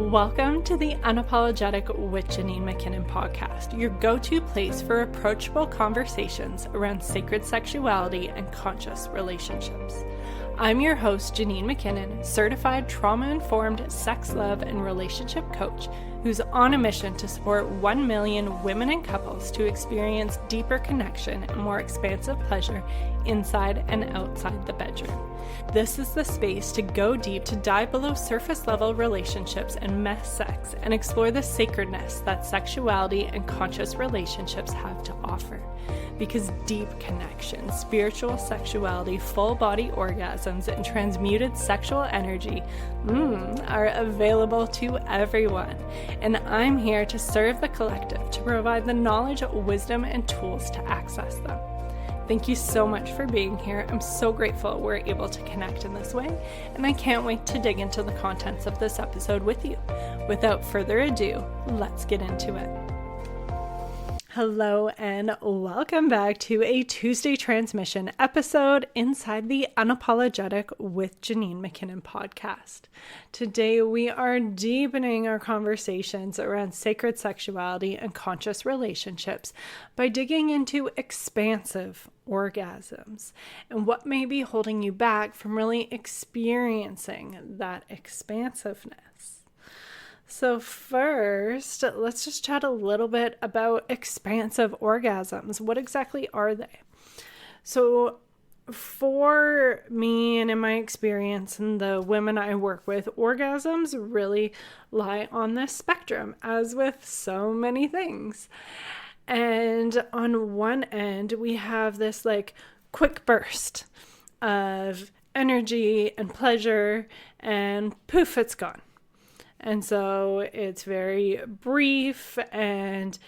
Welcome to the Unapologetic with Jannine MacKinnon podcast, your go-to place for approachable conversations around sacred sexuality and conscious relationships. I'm your host, Jannine MacKinnon, certified trauma-informed sex, love, and relationship coach who's on a mission to support 1 million women and couples to experience deeper connection and more expansive pleasure inside and outside the bedroom. This is the space to go deep, to dive below surface level relationships and mess sex and explore the sacredness that sexuality and conscious relationships have to offer. Because deep connection, spiritual sexuality, full body orgasms, and transmuted sexual energy are available to everyone. And I'm here to serve the collective, to provide the knowledge, wisdom, and tools to access them. Thank you so much for being here. I'm so grateful we're able to connect in this way, and I can't wait to dig into the contents of this episode with you. Without further ado, let's get into it. Hello and welcome back to a Tuesday transmission episode inside the Unapologetic with Jannine MacKinnon podcast. Today we are deepening our conversations around sacred sexuality and conscious relationships by digging into expansive orgasms and what may be holding you back from really experiencing that expansiveness. So first, let's just chat a little bit about expansive orgasms. What exactly are they? So for me and in my experience and the women I work with, orgasms really lie on this spectrum, as with so many things. And on one end, we have this like quick burst of energy and pleasure, and poof, it's gone. And so it's very brief, and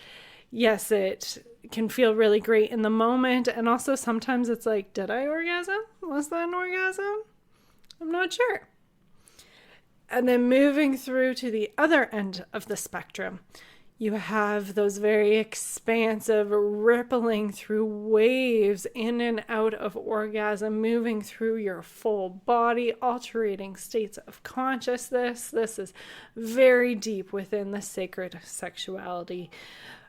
yes, it can feel really great in the moment. And also sometimes it's like, did I orgasm? Was that an orgasm? I'm not sure. And then moving through to the other end of the spectrum, you have those very expansive, rippling through waves in and out of orgasm, moving through your full body, altering states of consciousness. This is very deep within the sacred sexuality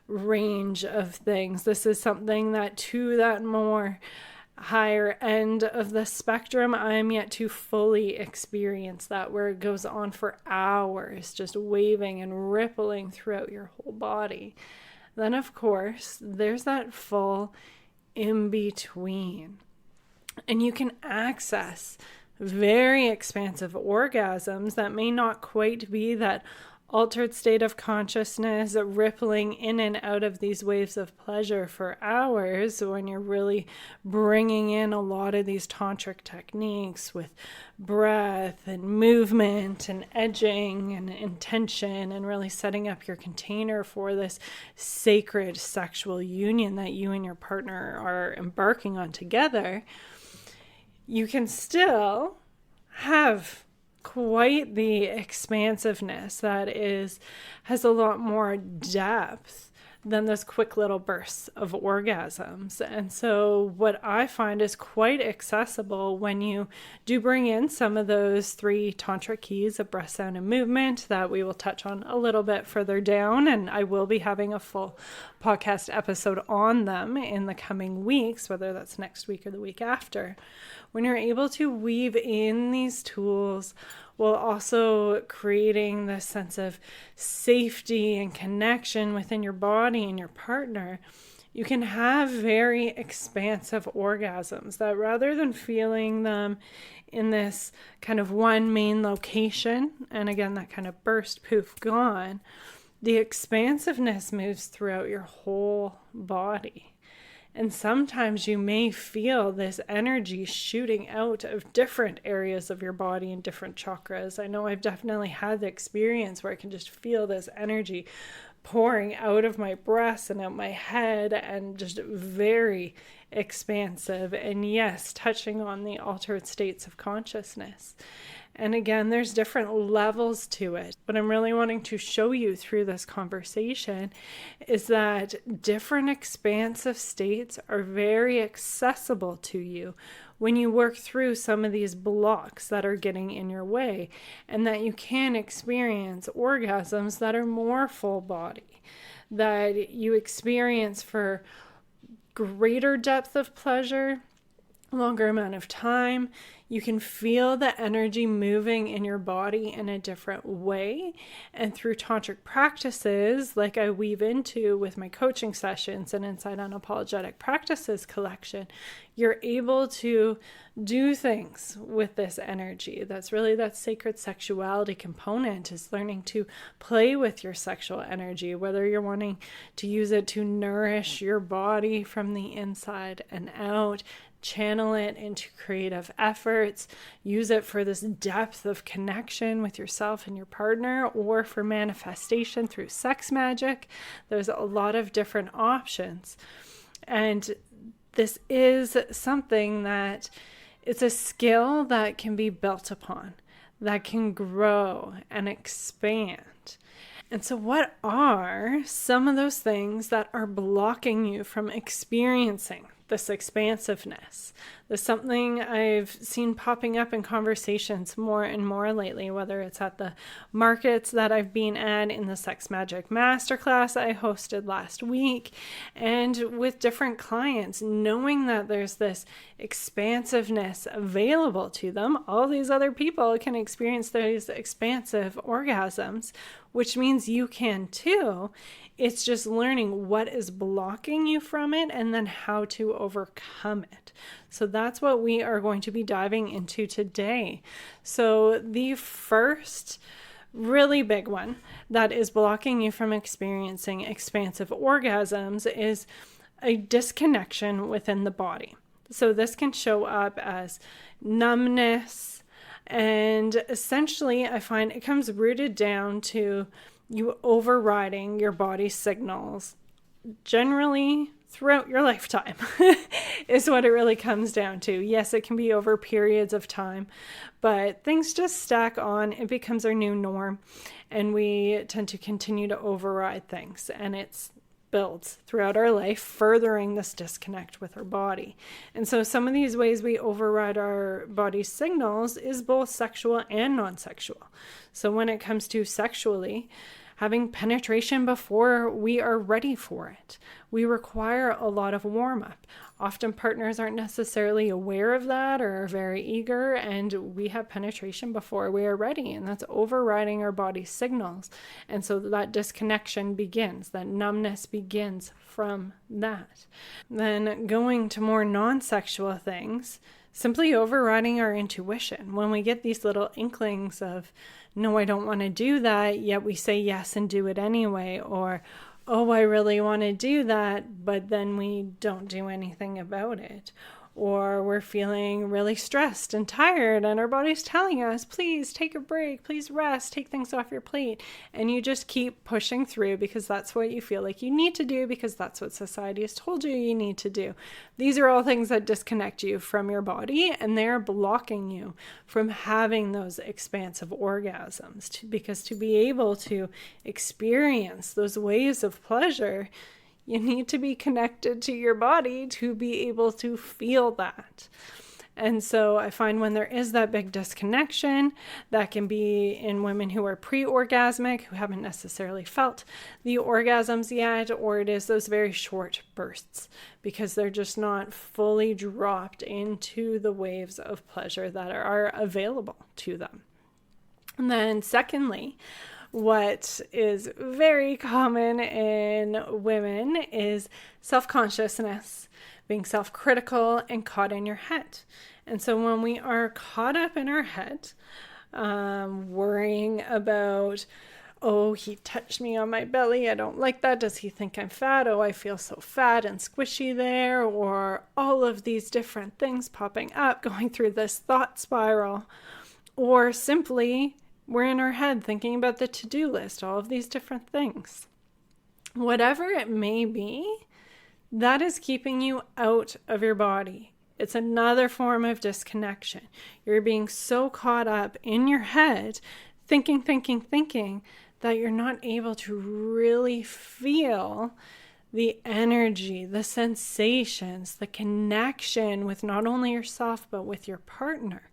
range of things. This is something that to that more higher end of the spectrum, I am yet to fully experience that, where it goes on for hours, just waving and rippling throughout your whole body. Then, of course, there's that full in between. And you can access very expansive orgasms that may not quite be that altered state of consciousness, rippling in and out of these waves of pleasure for hours, when you're really bringing in a lot of these tantric techniques with breath and movement and edging and intention, and really setting up your container for this sacred sexual union that you and your partner are embarking on together. You can still have quite the expansiveness that has a lot more depth than those quick little bursts of orgasms. And so what I find is quite accessible when you do bring in some of those 3 tantric keys of breath, sound, and movement that we will touch on a little bit further down. And I will be having a full podcast episode on them in the coming weeks, whether that's next week or the week after. When you're able to weave in these tools while also creating this sense of safety and connection within your body and your partner, you can have very expansive orgasms that, rather than feeling them in this kind of one main location, and again, that kind of burst, poof, gone, the expansiveness moves throughout your whole body. And sometimes you may feel this energy shooting out of different areas of your body and different chakras. I know I've definitely had the experience where I can just feel this energy pouring out of my breasts and out my head, and just very expansive, and yes, touching on the altered states of consciousness. And again, there's different levels to it. What I'm really wanting to show you through this conversation is that different expansive states are very accessible to you when you work through some of these blocks that are getting in your way, and that you can experience orgasms that are more full body, that you experience for greater depth of pleasure, longer amount of time. You can feel the energy moving in your body in a different way. And through tantric practices, like I weave into with my coaching sessions and inside Unapologetic Practices collection, you're able to do things with this energy. That's really that sacred sexuality component, is learning to play with your sexual energy, whether you're wanting to use it to nourish your body from the inside and out, channel it into creative efforts, use it for this depth of connection with yourself and your partner, or for manifestation through sex magic. There's a lot of different options. And this is something that it's a skill that can be built upon, that can grow and expand. And so what are some of those things that are blocking you from experiencing this expansiveness? There's something I've seen popping up in conversations more and more lately, whether it's at the markets that I've been at, in the Sex Magic Masterclass I hosted last week, and with different clients, knowing that there's this expansiveness available to them. All these other people can experience these expansive orgasms, which means you can too. It's just learning what is blocking you from it and then how to overcome it. So that's what we are going to be diving into today. So the first really big one that is blocking you from experiencing expansive orgasms is a disconnection within the body. So this can show up as numbness, and essentially I find it comes rooted down to you overriding your body's signals generally throughout your lifetime is what it really comes down to. Yes, it can be over periods of time, but things just stack on. It becomes our new norm, and we tend to continue to override things, and it's builds throughout our life, furthering this disconnect with our body. And so some of these ways we override our body's signals is both sexual and non-sexual. So when it comes to sexually, having penetration before we are ready for it, we require a lot of warm-up. Often partners aren't necessarily aware of that or are very eager, and we have penetration before we are ready, and that's overriding our body's signals. And so that disconnection begins, that numbness begins from that. Then going to more non-sexual things, simply overriding our intuition. When we get these little inklings of, no, I don't want to do that, yet we say yes and do it anyway, or, oh, I really want to do that, but then we don't do anything about it. Or we're feeling really stressed and tired, and our body's telling us, please take a break, please rest, take things off your plate. And you just keep pushing through because that's what you feel like you need to do, because that's what society has told you need to do. These are all things that disconnect you from your body, and they're blocking you from having those expansive orgasms. Because to be able to experience those waves of pleasure, you need to be connected to your body to be able to feel that. And so I find when there is that big disconnection, that can be in women who are pre-orgasmic, who haven't necessarily felt the orgasms yet, or it is those very short bursts because they're just not fully dropped into the waves of pleasure that are available to them. And then secondly, what is very common in women is self-consciousness, being self-critical and caught in your head. And so when we are caught up in our head, worrying about, oh, he touched me on my belly, I don't like that, does he think I'm fat? Oh, I feel so fat and squishy there, or all of these different things popping up, going through this thought spiral, or simply we're in our head thinking about the to-do list, all of these different things. Whatever it may be, that is keeping you out of your body. It's another form of disconnection. You're being so caught up in your head, thinking, that you're not able to really feel the energy, the sensations, the connection with not only yourself, but with your partner.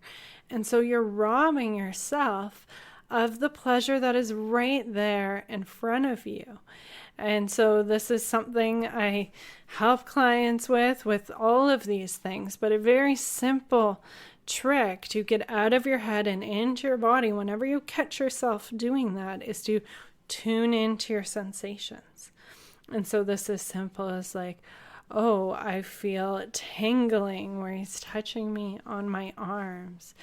And so you're robbing yourself of the pleasure that is right there in front of you. And so this is something I help clients with all of these things, but a very simple trick to get out of your head and into your body whenever you catch yourself doing that is to tune into your sensations. And so this is simple as like, oh, I feel tingling where he's touching me on my arms.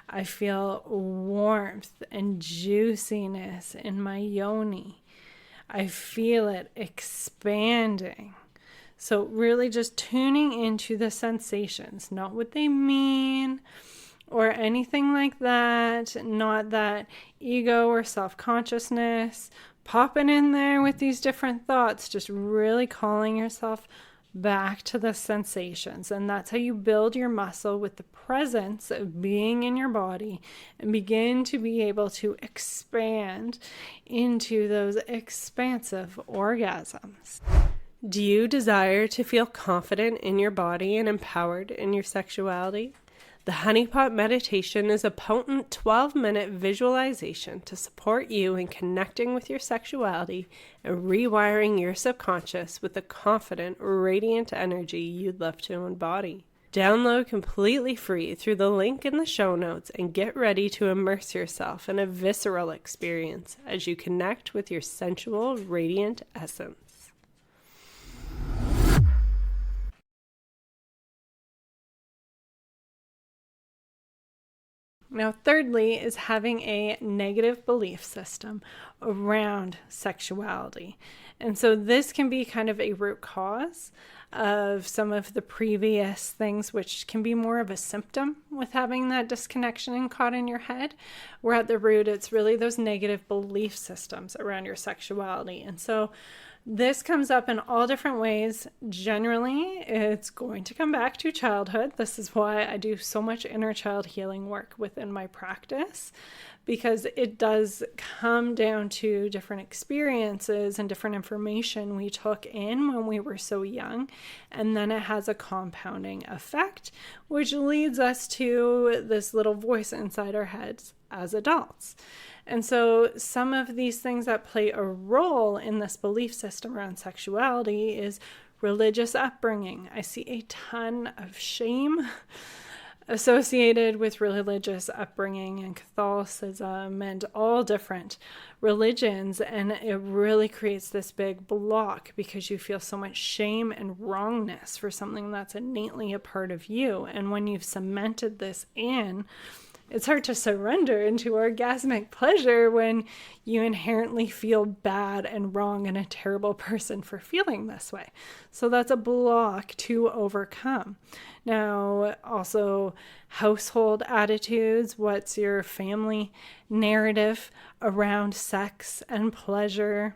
I feel warmth and juiciness in my yoni. I feel it expanding. So really just tuning into the sensations, not what they mean or anything like that, not that ego or self-consciousness popping in there with these different thoughts, just really calling yourself back to the sensations. And that's how you build your muscle with the presence of being in your body and begin to be able to expand into those expansive orgasms. Do you desire to feel confident in your body and empowered in your sexuality? The Honeypot Meditation is a potent 12-minute visualization to support you in connecting with your sexuality and rewiring your subconscious with the confident, radiant energy you'd love to embody. Download completely free through the link in the show notes and get ready to immerse yourself in a visceral experience as you connect with your sensual, radiant essence. Now, thirdly, is having a negative belief system around sexuality. And so this can be kind of a root cause of some of the previous things, which can be more of a symptom with having that disconnection and caught in your head. Where at the root, it's really those negative belief systems around your sexuality. And so this comes up in all different ways. Generally, it's going to come back to childhood. This is why I do so much inner child healing work within my practice, because it does come down to different experiences and different information we took in when we were so young. And then it has a compounding effect, which leads us to this little voice inside our heads as adults. And so some of these things that play a role in this belief system around sexuality is religious upbringing. I see a ton of shame associated with religious upbringing and Catholicism and all different religions. And it really creates this big block because you feel so much shame and wrongness for something that's innately a part of you. And when you've cemented this in, it's hard to surrender into orgasmic pleasure when you inherently feel bad and wrong and a terrible person for feeling this way. So that's a block to overcome. Now, also household attitudes. What's your family narrative around sex and pleasure,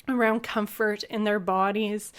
around comfort in their bodies?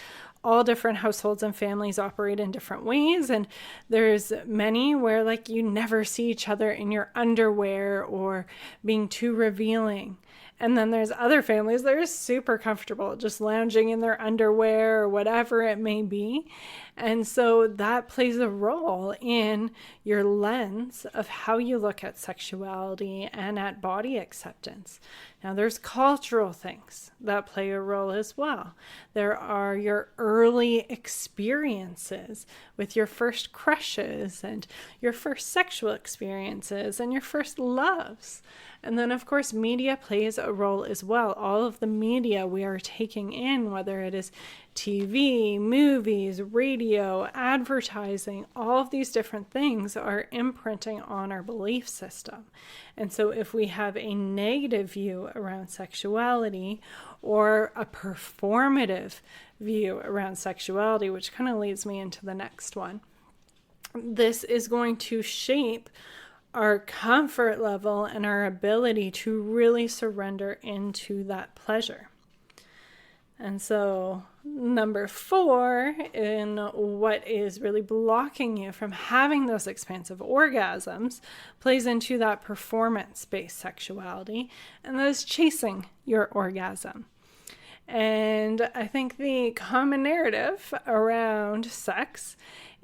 All different households and families operate in different ways, and there's many where like you never see each other in your underwear or being too revealing. And then there's other families that are super comfortable just lounging in their underwear or whatever it may be. And so that plays a role in your lens of how you look at sexuality and at body acceptance. Now, there's cultural things that play a role as well. There are your early experiences with your first crushes and your first sexual experiences and your first loves. And then, of course, media plays a role as well. All of the media we are taking in, whether it is TV, movies, radio, advertising, all of these different things are imprinting on our belief system. And so if we have a negative view around sexuality or a performative view around sexuality, which kind of leads me into the next one, this is going to shape our comfort level and our ability to really surrender into that pleasure. And so number 4 in what is really blocking you from having those expansive orgasms plays into that performance-based sexuality, and that is chasing your orgasm. And I think the common narrative around sex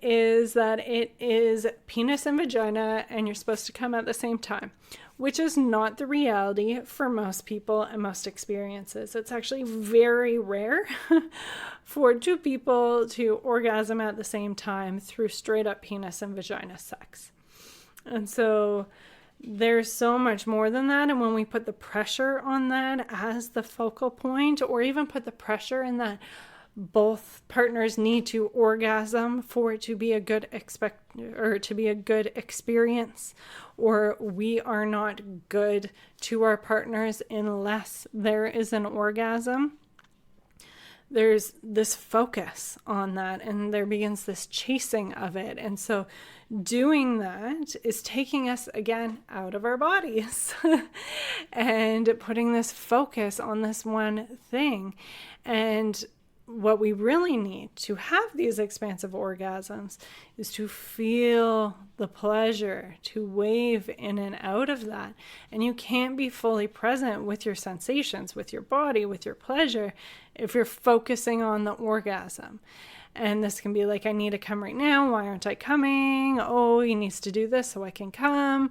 is that it is penis and vagina and you're supposed to come at the same time, which is not the reality for most people and most experiences. It's actually very rare for two people to orgasm at the same time through straight up penis and vagina sex. And so there's so much more than that. And when we put the pressure on that as the focal point, or even put the pressure in that both partners need to orgasm for it to be a good experience, or we are not good to our partners unless there is an orgasm. There's this focus on that, and there begins this chasing of it. And so doing that is taking us again out of our bodies and putting this focus on this one thing. And what we really need to have these expansive orgasms is to feel the pleasure, to wave in and out of that. And you can't be fully present with your sensations, with your body, with your pleasure, if you're focusing on the orgasm. And this can be like, I need to come right now. Why aren't I coming? Oh, he needs to do this so I can come.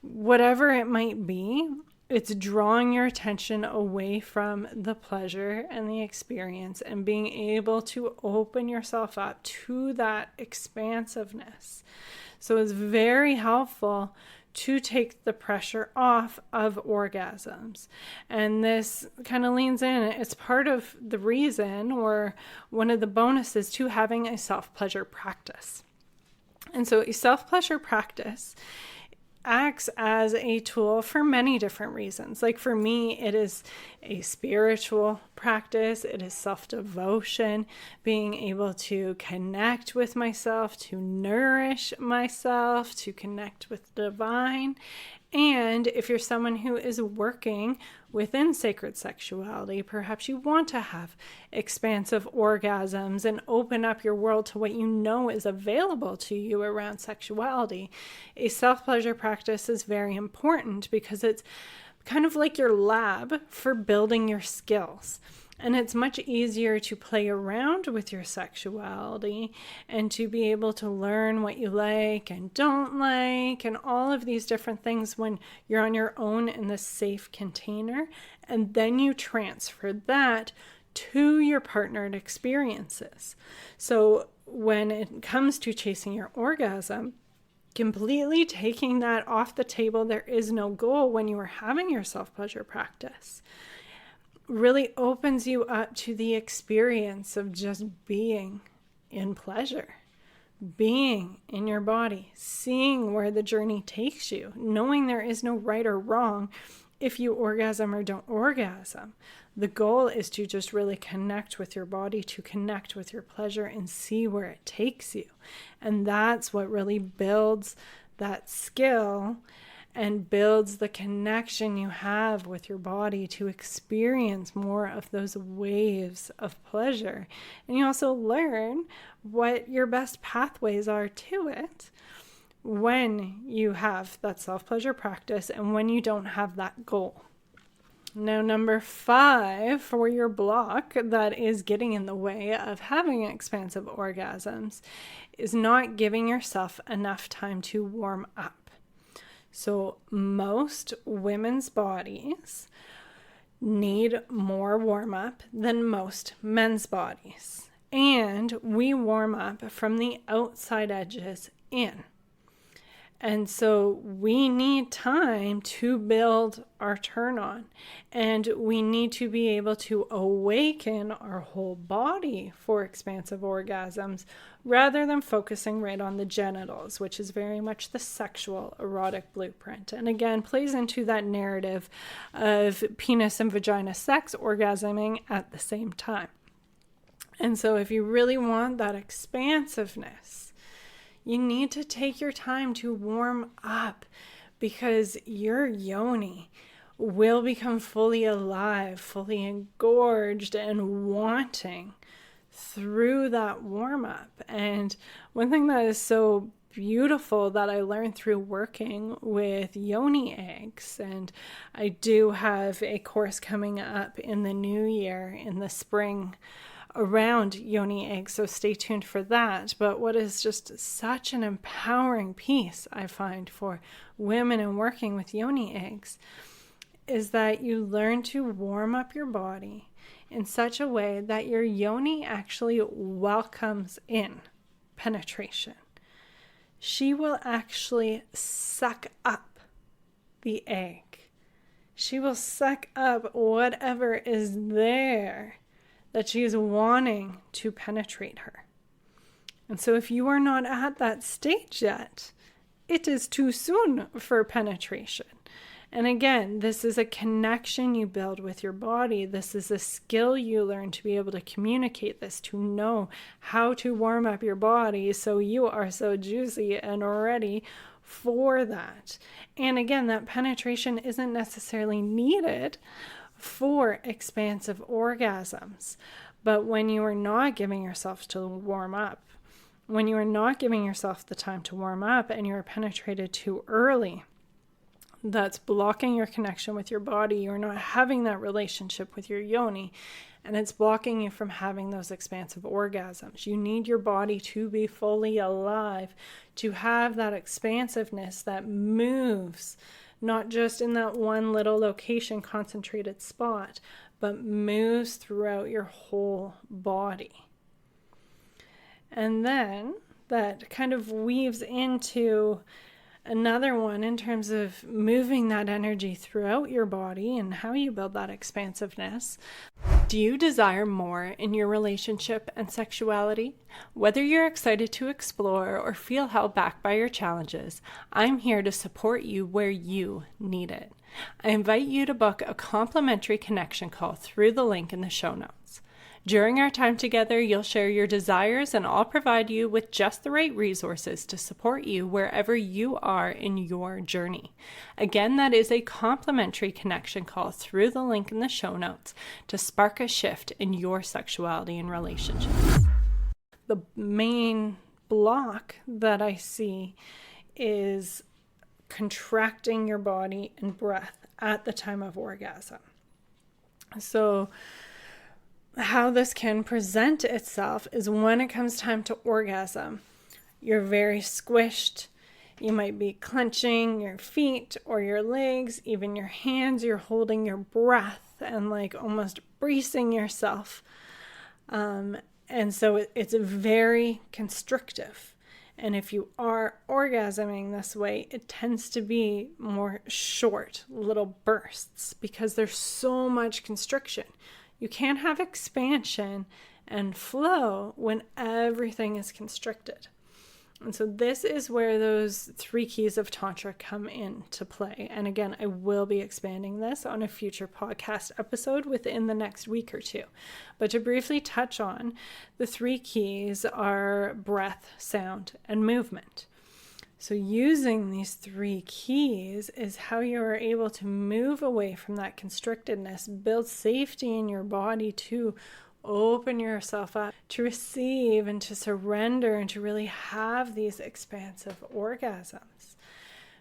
Whatever it might be, it's drawing your attention away from the pleasure and the experience and being able to open yourself up to that expansiveness. So it's very helpful to take the pressure off of orgasms. And this kind of leans in. It's part of the reason, or one of the bonuses to having a self-pleasure practice. And so a self-pleasure practice acts as a tool for many different reasons. Like for me, it is a spiritual practice. It is self-devotion, being able to connect with myself, to nourish myself, to connect with the divine. And if you're someone who is working within sacred sexuality, perhaps you want to have expansive orgasms and open up your world to what you know is available to you around sexuality. A self-pleasure practice is very important because it's kind of like your lab for building your skills. And it's much easier to play around with your sexuality and to be able to learn what you like and don't like and all of these different things when you're on your own in this safe container. And then you transfer that to your partnered experiences. So when it comes to chasing your orgasm, completely taking that off the table, there is no goal when you are having your self-pleasure practice, really opens you up to the experience of just being in pleasure, being in your body, seeing where the journey takes you, knowing there is no right or wrong if you orgasm or don't orgasm. The goal is to just really connect with your body, to connect with your pleasure and see where it takes you. And that's what really builds that skill and builds the connection you have with your body to experience more of those waves of pleasure. And you also learn what your best pathways are to it when you have that self-pleasure practice and when you don't have that goal. Now, number 5 for your block that is getting in the way of having expansive orgasms is not giving yourself enough time to warm up. So most women's bodies need more warm-up than most men's bodies. And we warm up from the outside edges in. And so we need time to build our turn on, and we need to be able to awaken our whole body for expansive orgasms rather than focusing right on the genitals, which is very much the sexual erotic blueprint. And again, plays into that narrative of penis and vagina sex orgasming at the same time. And so if you really want that expansiveness, you need to take your time to warm up, because your yoni will become fully alive, fully engorged and wanting through that warm up. And one thing that is so beautiful that I learned through working with yoni eggs, and I do have a course coming up in the new year in the spring around yoni eggs, so stay tuned for that. But what is just such an empowering piece I find for women in working with yoni eggs is that you learn to warm up your body in such a way that your yoni actually welcomes in penetration. She will actually suck up the egg. She will suck up whatever is there that she is wanting to penetrate her. And so if you are not at that stage yet, it is too soon for penetration. And again, this is a connection you build with your body. This is a skill you learn to be able to communicate this, to know how to warm up your body so you are so juicy and ready for that. And again, that penetration isn't necessarily needed for expansive orgasms. But when you are not giving yourself to warm up, when you are not giving yourself the time to warm up and you are penetrated too early, that's blocking your connection with your body. You're not having that relationship with your yoni, and it's blocking you from having those expansive orgasms. You need your body to be fully alive, to have that expansiveness that moves, not just in that one little location, concentrated spot, but moves throughout your whole body. And then that kind of weaves into another one in terms of moving that energy throughout your body and how you build that expansiveness. Do you desire more in your relationship and sexuality? Whether you're excited to explore or feel held back by your challenges, I'm here to support you where you need it. I invite you to book a complimentary connection call through the link in the show notes. During our time together, you'll share your desires and I'll provide you with just the right resources to support you wherever you are in your journey. Again, that is a complimentary connection call through the link in the show notes to spark a shift in your sexuality and relationships. The main block that I see is contracting your body and breath at the time of orgasm. So how this can present itself is when it comes time to orgasm, you're very squished. You might be clenching your feet or your legs, even your hands. You're holding your breath and like almost bracing yourself. And so it's very constrictive. And if you are orgasming this way, it tends to be more short, little bursts because there's so much constriction. You can't have expansion and flow when everything is constricted. And so this is where those 3 keys of Tantra come into play. And again, I will be expanding this on a future podcast episode within the next week or 2. But to briefly touch on, the 3 keys are breath, sound, and movement. So using these 3 keys is how you are able to move away from that constrictedness, build safety in your body to open yourself up, to receive and to surrender and to really have these expansive orgasms.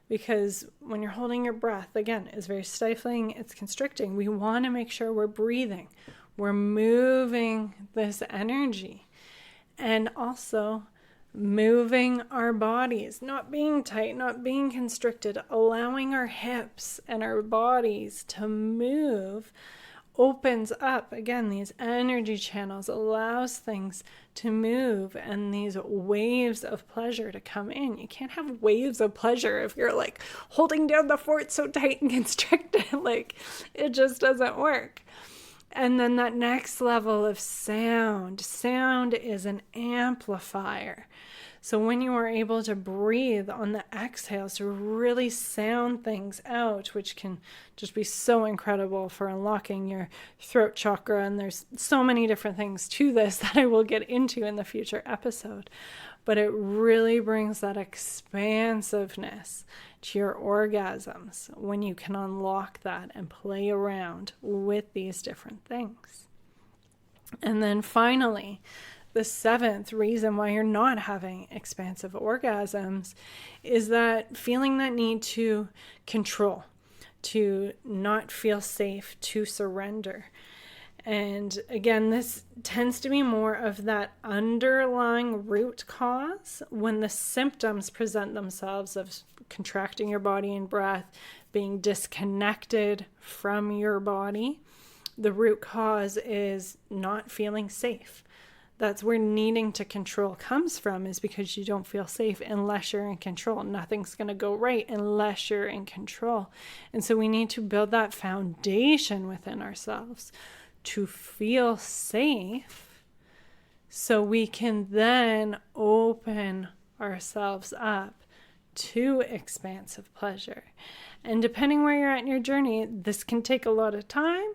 Because when you're holding your breath, again, it's very stifling, it's constricting. We want to make sure we're breathing, we're moving this energy, and also moving our bodies, not being tight, not being constricted, allowing our hips and our bodies to move opens up, again, these energy channels, allows things to move and these waves of pleasure to come in. You can't have waves of pleasure if you're like holding down the fort so tight and constricted. Like, it just doesn't work. And then that next level of sound. Sound is an amplifier. So when you are able to breathe on the exhales to really sound things out, which can just be so incredible for unlocking your throat chakra, and there's so many different things to this that I will get into in the future episode, but it really brings that expansiveness to your orgasms when you can unlock that and play around with these different things. And then finally, the seventh reason why you're not having expansive orgasms is that feeling that need to control, to not feel safe, to surrender. And again, this tends to be more of that underlying root cause when the symptoms present themselves of contracting your body and breath, being disconnected from your body. The root cause is not feeling safe. That's where needing to control comes from, is because you don't feel safe unless you're in control. Nothing's going to go right unless you're in control. And so we need to build that foundation within ourselves to feel safe so we can then open ourselves up to expansive pleasure. And depending where you're at in your journey, this can take a lot of time.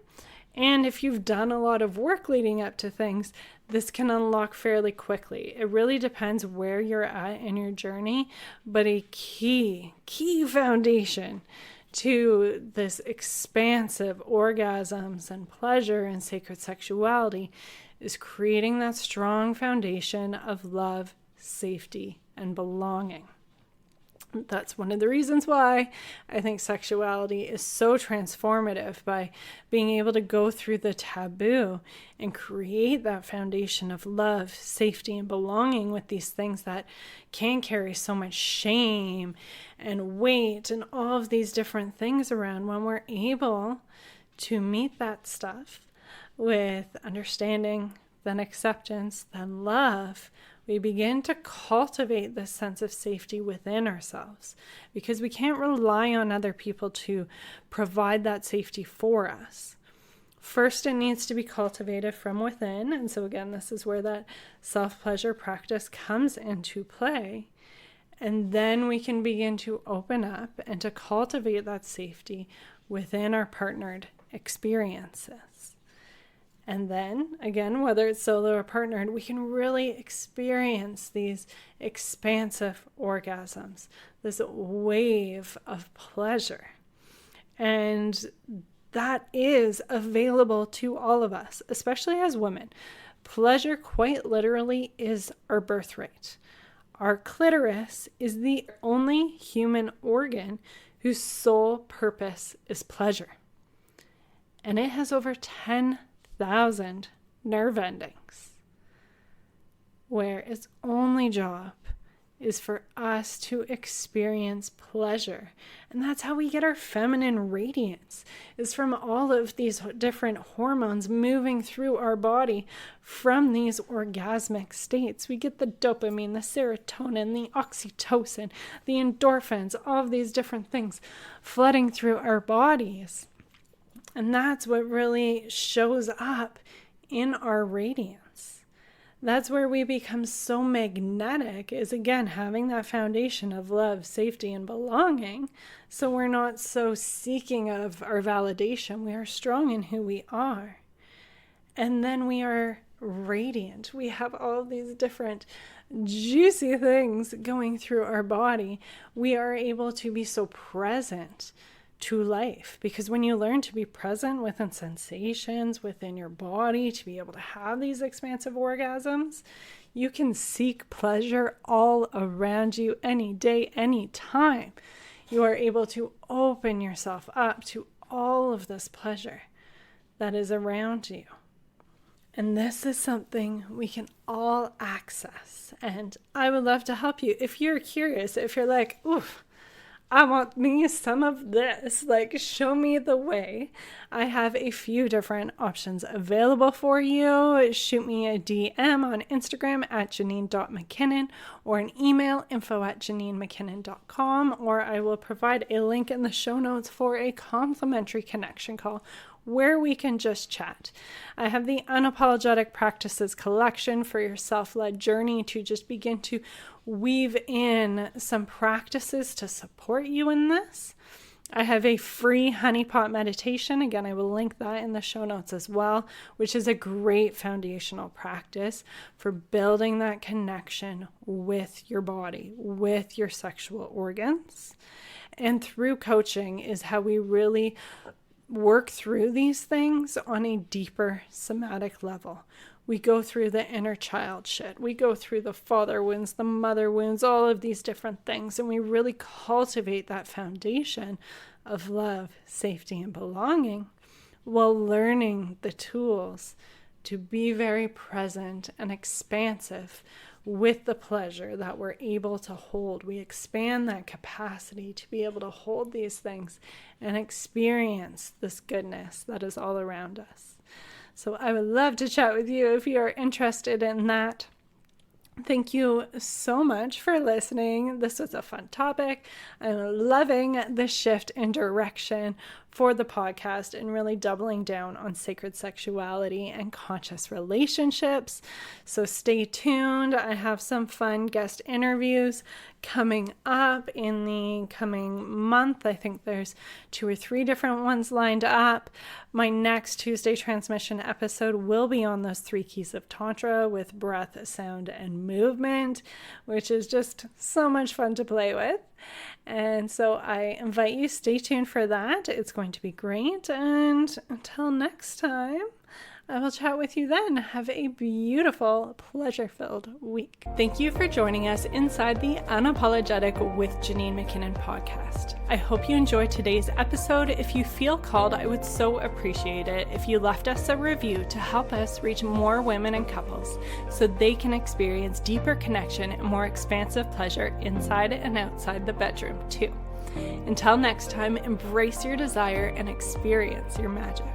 And if you've done a lot of work leading up to things, this can unlock fairly quickly. It really depends where you're at in your journey, but a key foundation to this expansive orgasms and pleasure and sacred sexuality is creating that strong foundation of love, safety, and belonging. That's one of the reasons why I think sexuality is so transformative, by being able to go through the taboo and create that foundation of love, safety, and belonging with these things that can carry so much shame and weight and all of these different things around. When we're able to meet that stuff with understanding, then acceptance, then love, we begin to cultivate this sense of safety within ourselves, because we can't rely on other people to provide that safety for us. First, it needs to be cultivated from within. And so again, this is where that self-pleasure practice comes into play. And then we can begin to open up and to cultivate that safety within our partnered experiences. And then, again, whether it's solo or partnered, we can really experience these expansive orgasms, this wave of pleasure. And that is available to all of us, especially as women. Pleasure, quite literally, is our birthright. Our clitoris is the only human organ whose sole purpose is pleasure. And it has over 10,000 nerve endings, where its only job is for us to experience pleasure. And that's how we get our feminine radiance, is from all of these different hormones moving through our body from these orgasmic states. We get the dopamine, the serotonin, the oxytocin, the endorphins, all of these different things flooding through our bodies. And that's what really shows up in our radiance. That's where we become so magnetic, is again having that foundation of love, safety, and belonging. So we're not so seeking of our validation. We are strong in who we are. And then we are radiant. We have all these different juicy things going through our body. We are able to be so present to life, because when you learn to be present within sensations within your body, to be able to have these expansive orgasms, you can seek pleasure all around you any day, any time. You are able to open yourself up to all of this pleasure that is around you. And this is something we can all access. And I would love to help you. If you're curious, if you're like, oof, I want me some of this, like, show me the way. I have a few different options available for you. Shoot me a DM on Instagram at Jannine.MacKinnon, or an email, info@JannineMacKinnon.com, or I will provide a link in the show notes for a complimentary connection call where we can just chat. I have the Unapologetic Practices collection for your self-led journey to just begin to weave in some practices to support you in this. I have a free honeypot meditation. Again, I will link that in the show notes as well, which is a great foundational practice for building that connection with your body, with your sexual organs. And through coaching is how we really work through these things on a deeper somatic level. We go through the inner child shit. We go through the father wounds, the mother wounds, all of these different things. And we really cultivate that foundation of love, safety, and belonging while learning the tools to be very present and expansive with the pleasure that we're able to hold. We expand that capacity to be able to hold these things and experience this goodness that is all around us. So I would love to chat with you if you are interested in that. Thank you so much for listening. This was a fun topic. I'm loving the shift in direction for the podcast and really doubling down on sacred sexuality and conscious relationships. So stay tuned. I have some fun guest interviews coming up in the coming month. I think there's 2 or 3 different ones lined up. My next Tuesday transmission episode will be on those 3 keys of Tantra with breath, sound, and movement, which is just so much fun to play with. And so I invite you, stay tuned for that. It's going to be great. And until next time, I will chat with you then. Have a beautiful, pleasure-filled week. Thank you for joining us inside the Unapologetic with Jannine MacKinnon podcast. I hope you enjoyed today's episode. If you feel called, I would so appreciate it if you left us a review to help us reach more women and couples so they can experience deeper connection and more expansive pleasure inside and outside the bedroom too. Until next time, embrace your desire and experience your magic.